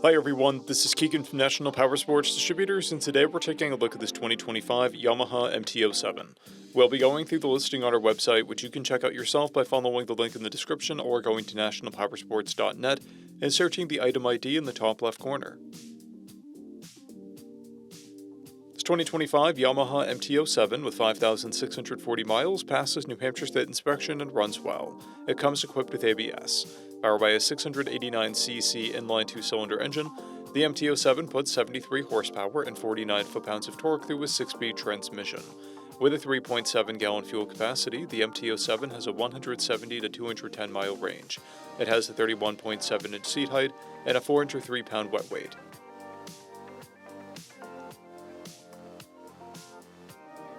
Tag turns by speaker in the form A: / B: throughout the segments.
A: Hi everyone, this is Keegan from National Powersports Distributors, and today we're taking a look at this 2025 Yamaha MT07. We'll be going through the listing on our website, which you can check out yourself by following the link in the description or going to nationalpowersports.net and searching the item ID in the top left corner. This 2025 Yamaha MT07 with 5,640 miles passes New Hampshire State inspection and runs well. It comes equipped with ABS. Powered by a 689cc inline two-cylinder engine, the MT07 puts 73 horsepower and 49 foot-pounds of torque through a 6-speed transmission. With a 3.7-gallon fuel capacity, the MT07 has a 170 to 210-mile range. It has a 31.7-inch seat height and a 403-pound wet weight.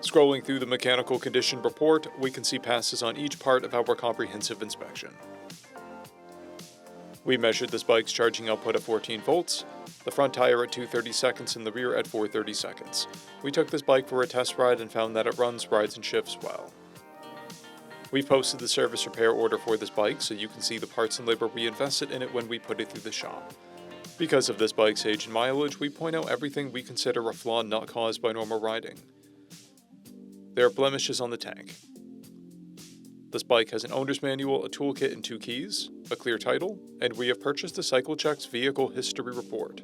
A: Scrolling through the mechanical condition report, we can see passes on each part of our comprehensive inspection. We measured this bike's charging output at 14 volts, the front tire at 230 seconds and the rear at 430 seconds. We took this bike for a test ride and found that it runs, rides, and shifts well. We've posted the service repair order for this bike so you can see the parts and labor we invested in it when we put it through the shop. Because of this bike's age and mileage, we point out everything we consider a flaw not caused by normal riding. There are blemishes on the tank. This bike has an owner's manual, a toolkit, and 2 keys, a clear title, and we have purchased the CycleCheck's vehicle history report.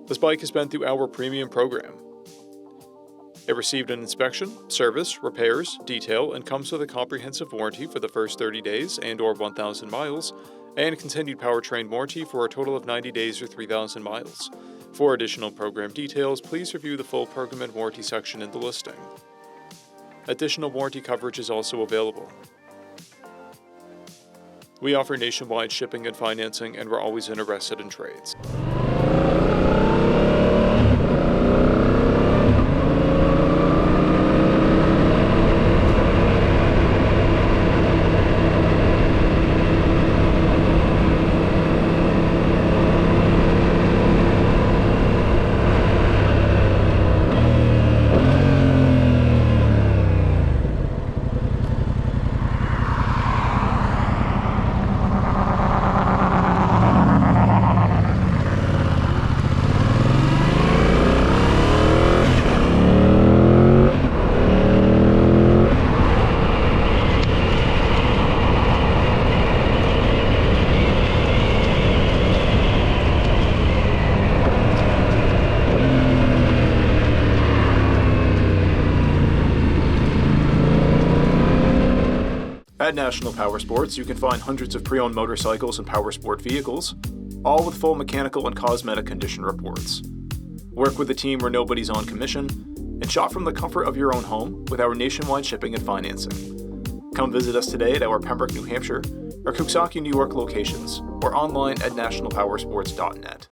A: This bike has been through our premium program. It received an inspection, service, repairs, detail, and comes with a comprehensive warranty for the first 30 days and/or 1,000 miles, and continued powertrain warranty for a total of 90 days or 3,000 miles. For additional program details, please review the full program and warranty section in the listing. Additional warranty coverage is also available. We offer nationwide shipping and financing, and we're always interested in trades. At National Powersports, you can find hundreds of pre-owned motorcycles and powersport vehicles, all with full mechanical and cosmetic condition reports. Work with a team where nobody's on commission, and shop from the comfort of your own home with our nationwide shipping and financing. Come visit us today at our Pembroke, New Hampshire, or Coxsackie, New York locations, or online at nationalpowersports.net.